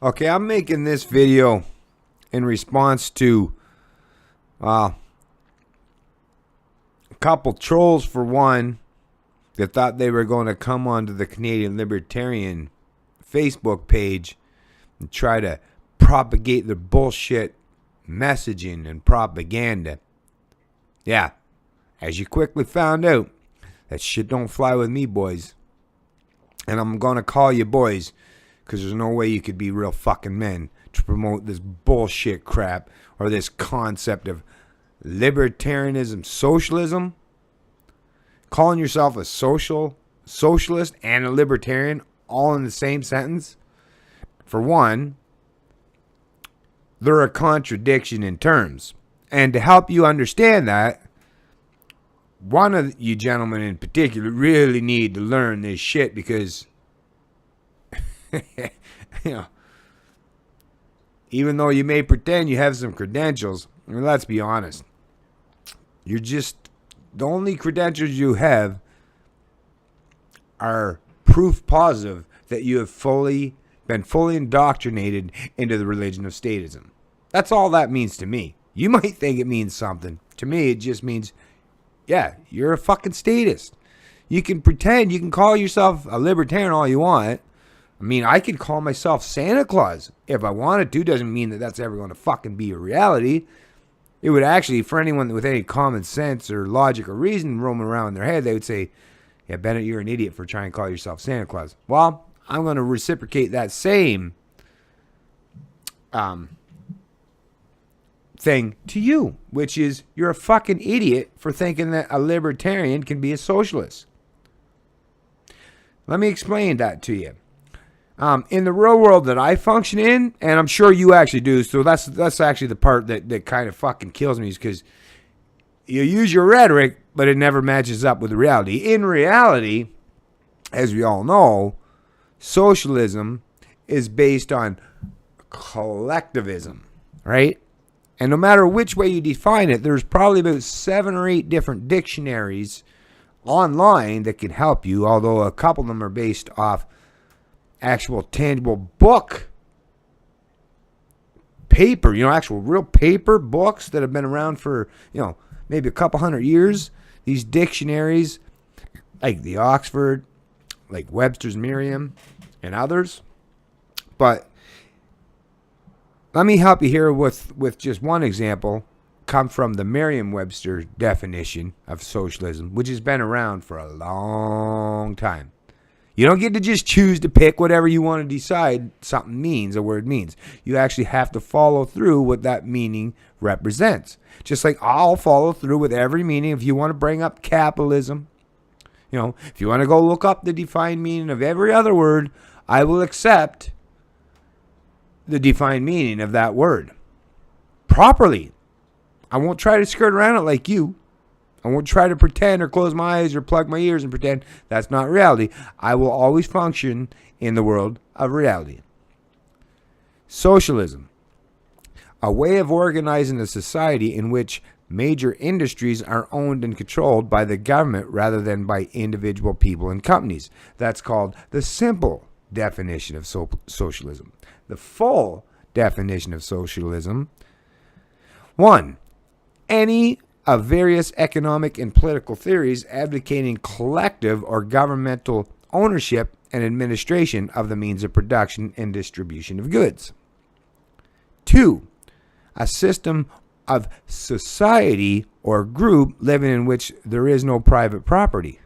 Okay, I'm making this video in response to a couple trolls, for one, that thought they were going to come onto the Canadian Libertarian Facebook page and try to propagate their bullshit messaging and propaganda. Yeah, as you quickly found out, that shit don't fly with me, boys. And I'm going to call you boys, because there's no way you could be real fucking men to promote this bullshit crap or this concept of libertarianism, socialism. Calling yourself a socialist and a libertarian all in the same sentence. For one, they're a contradiction in terms. And to help you understand that, one of you gentlemen in particular really need to learn this shit, because even though you may pretend you have some credentials, I mean, let's be honest, you're just, the only credentials you have are proof positive that you have been fully indoctrinated into the religion of statism. That's all that means to me. You might think it means something. To me, it just means, yeah, you're a fucking statist. You can pretend, you can call yourself a libertarian all you want. I mean, I could call myself Santa Claus if I wanted to. Doesn't mean that that's ever going to fucking be a reality. It would actually, for anyone with any common sense or logic or reason roaming around in their head, they would say, yeah, Bennett, you're an idiot for trying to call yourself Santa Claus. Well, I'm going to reciprocate that same thing to you, which is you're a fucking idiot for thinking that a libertarian can be a socialist. Let me explain that to you. In the real world that I function in, and I'm sure you actually do, so that's actually the part that kind of fucking kills me, is because you use your rhetoric, but it never matches up with the reality. In reality, as we all know, socialism is based on collectivism, right? And no matter which way you define it, there's probably about 7 or 8 different dictionaries online that can help you, although a couple of them are based off actual tangible book paper, actual real paper books that have been around for, maybe a couple hundred years. These dictionaries, like the Oxford, like Webster's Merriam, and others. But let me help you here with just one example, come from the Merriam-Webster definition of socialism, which has been around for a long time. You don't get to just choose to pick whatever you want to decide something means, a word means. You actually have to follow through what that meaning represents. Just like I'll follow through with every meaning. If you want to bring up capitalism, if you want to go look up the defined meaning of every other word, I will accept the defined meaning of that word properly. I won't try to skirt around it like you. I won't try to pretend or close my eyes or plug my ears and pretend that's not reality. I will always function in the world of reality. Socialism, a way of organizing a society in which major industries are owned and controlled by the government rather than by individual people and companies. That's called the simple definition of socialism. The full definition of socialism: 1, any of various economic and political theories advocating collective or governmental ownership and administration of the means of production and distribution of goods. 2, a system of society or group living in which there is no private property.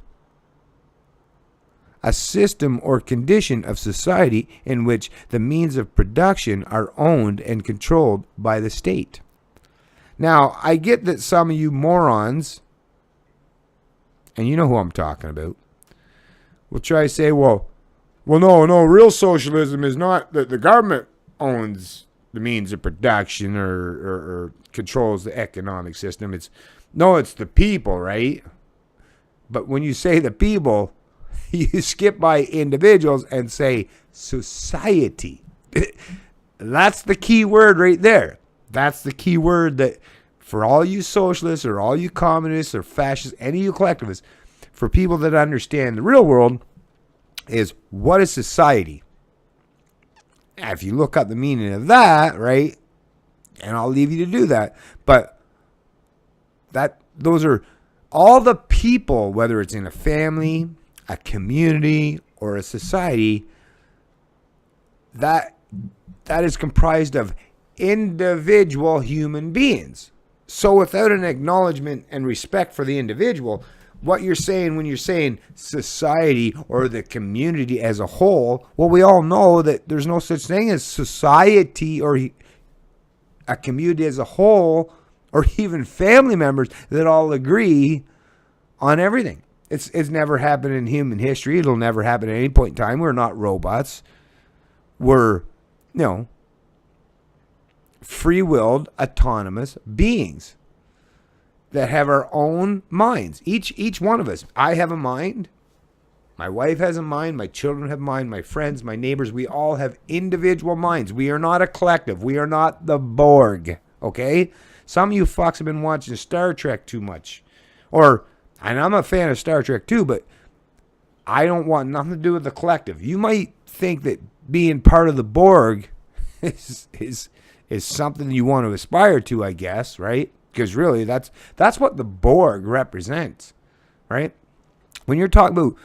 A system or condition of society in which the means of production are owned and controlled by the state. Now, I get that some of you morons, and you know who I'm talking about, will try to say, well, no, real socialism is not that the government owns the means of production or controls the economic system. It's the people, right? But when you say the people, you skip by individuals and say society. That's the key word right there. That's the key word that for all you socialists or all you communists or fascists, any of you collectivists, for people that understand the real world, is what is society? If you look up the meaning of that, right, and I'll leave you to do that, but those are all the people, whether it's in a family, a community, or a society, that is comprised of individual human beings. So without an acknowledgement and respect for the individual, what you're saying when you're saying society or the community as a whole, well, we all know that there's no such thing as society or a community as a whole, or even family members that all agree on everything. It's never happened in human history. It'll never happen at any point in time. We're not robots. We're, free-willed, autonomous beings that have our own minds. Each one of us. I have a mind. My wife has a mind. My children have a mind. My friends, my neighbors, we all have individual minds. We are not a collective. We are not the Borg. Okay? Some of you fucks have been watching Star Trek too much. And I'm a fan of Star Trek too, but I don't want nothing to do with the collective. You might think that being part of the Borg is something you want to aspire to, I guess, right? Because really, that's what the Borg represents, right? When you're talking about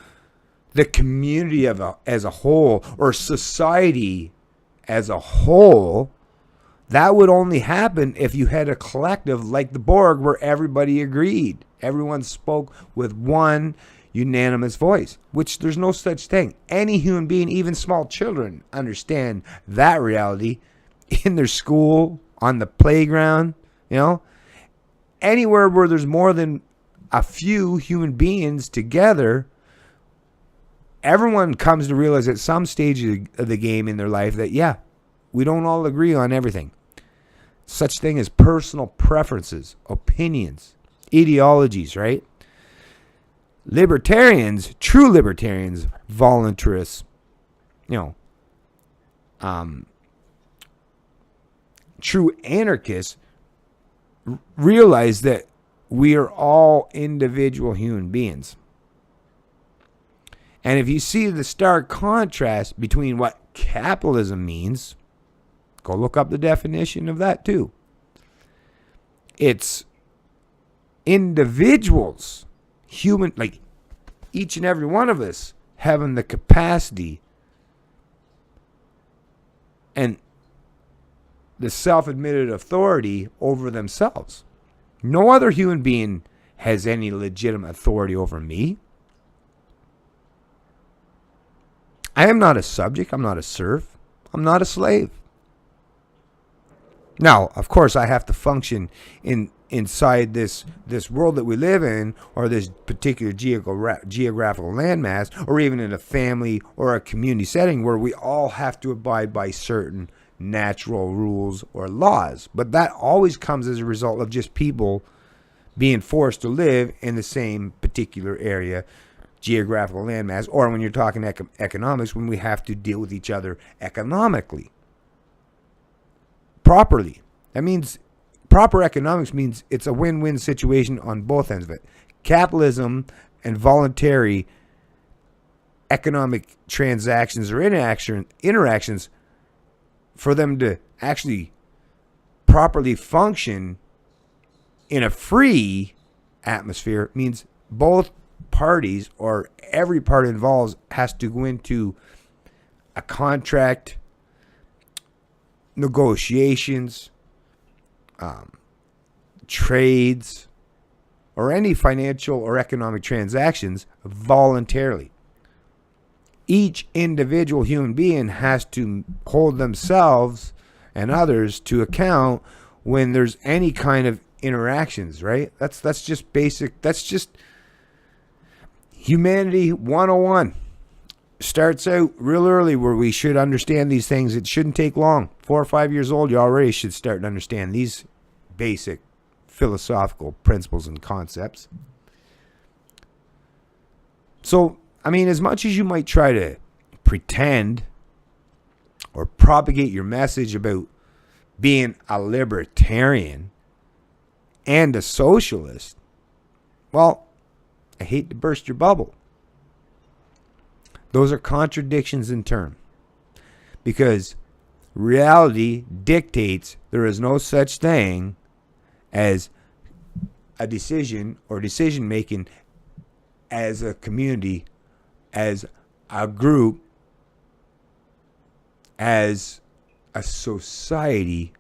the community as a whole, or society as a whole, that would only happen if you had a collective like the Borg where everybody agreed. Everyone spoke with one unanimous voice, which there's no such thing. Any human being, even small children, understand that reality in their school, on the playground, anywhere where there's more than a few human beings together. Everyone comes to realize at some stage of the game in their life that, yeah, we don't all agree on everything. Such thing as personal preferences, opinions, ideologies, right? Libertarians, true libertarians, voluntarists, true anarchists realize that we are all individual human beings. And if you see the stark contrast between what capitalism means, go look up the definition of that too. It's individuals, human, like each and every one of us having the capacity and the self-admitted authority over themselves. No other human being has any legitimate authority over me. I am not a subject. I'm not a serf. I'm not a slave. Now, of course, I have to function inside this world that we live in, or this particular geographical landmass, or even in a family or a community setting where we all have to abide by certain natural rules or laws. But that always comes as a result of just people being forced to live in the same particular area, geographical landmass, or when you're talking economics, when we have to deal with each other economically. Properly. That means proper economics means it's a win-win situation on both ends of it. Capitalism and voluntary economic transactions or interactions, for them to actually properly function in a free atmosphere, means both parties, or every part involved, has to go into a contract, negotiations, trades, or any financial or economic transactions voluntarily. Each individual human being has to hold themselves and others to account when there's any kind of interactions, right? That's just basic. That's just humanity 101. Starts out real early where we should understand these things. It shouldn't take long. 4 or 5 years old, you already should start to understand these basic philosophical principles and concepts. So, I mean, as much as you might try to pretend or propagate your message about being a libertarian and a socialist, well, I hate to burst your bubble. Those are contradictions in term. Because reality dictates there is no such thing as a decision or decision making as a community, as a group, as a society,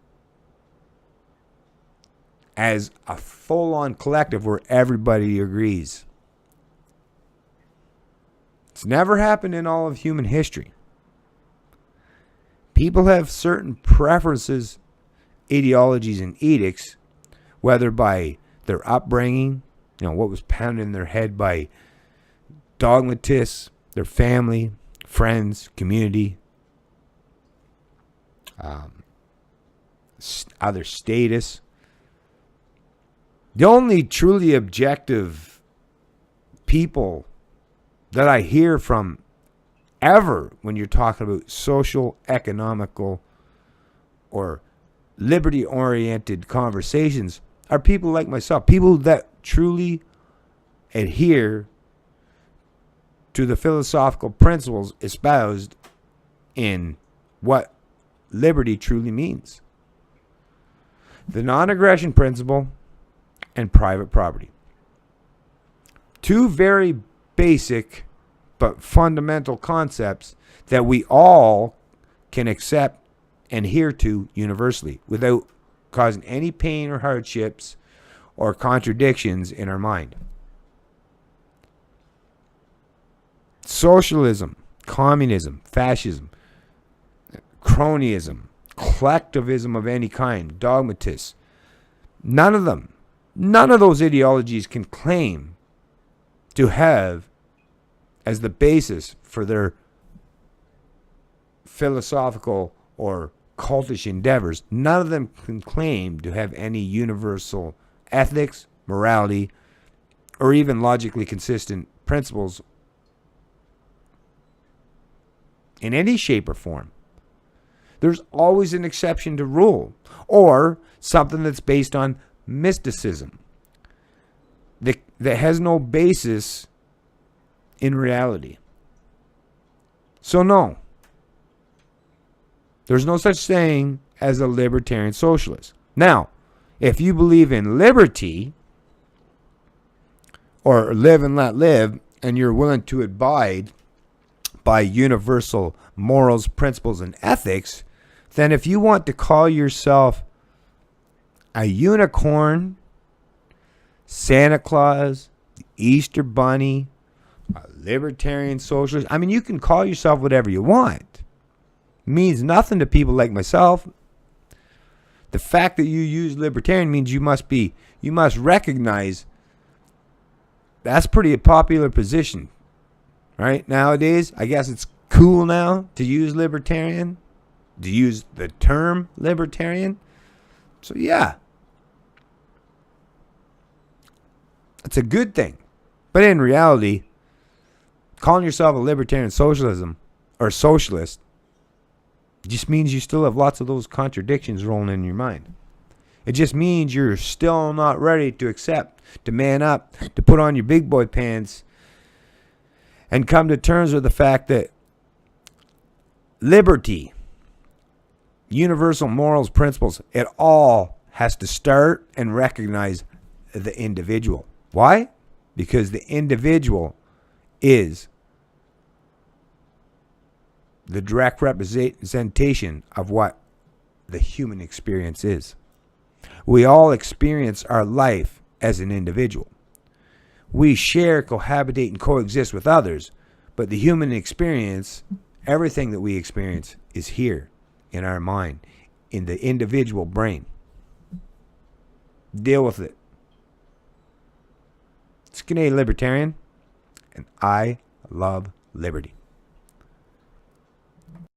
as a full-on collective where everybody agrees. It's never happened in all of human history. People have certain preferences, ideologies, and edicts, whether by their upbringing, what was pounded in their head by dogmatists, their family, friends, community, other status. The only truly objective people that I hear from ever when you're talking about social, economical, or liberty-oriented conversations are people like myself, people that truly adhere to the philosophical principles espoused in what liberty truly means. The non-aggression principle and private property. Two very basic but fundamental concepts that we all can accept and adhere to universally without causing any pain or hardships or contradictions in our mind. Socialism, communism, fascism, cronyism, collectivism of any kind, dogmatists, none of those ideologies can claim to have as the basis for their philosophical or cultish endeavors, none of them can claim to have any universal ethics, morality, or even logically consistent principles in any shape or form. There's always an exception to rule, or something that's based on mysticism that has no basis in reality. So no, there's no such thing as a libertarian socialist. Now, if you believe in liberty, or live and let live, and you're willing to abide by universal morals, principles, and ethics, then if you want to call yourself a unicorn, Santa Claus, the Easter Bunny, a libertarian socialist, you can call yourself whatever you want. It means nothing to people like myself. The fact that you use libertarian means you must recognize that's pretty a popular position. Right? Nowadays, I guess it's cool now to use libertarian, to use the term libertarian. So yeah, it's a good thing. But in reality, calling yourself a libertarian socialism or socialist just means you still have lots of those contradictions rolling in your mind. It just means you're still not ready to accept, to man up, to put on your big boy pants and come to terms with the fact that liberty, universal morals, principles, it all has to start and recognize the individual. Why? Because the individual is the direct representation of what the human experience is. We all experience our life as an individual. We share, cohabitate, and coexist with others, but the human experience, everything that we experience, is here in our mind, in the individual brain. Deal with it. It's Canadian Libertarian, and I love liberty.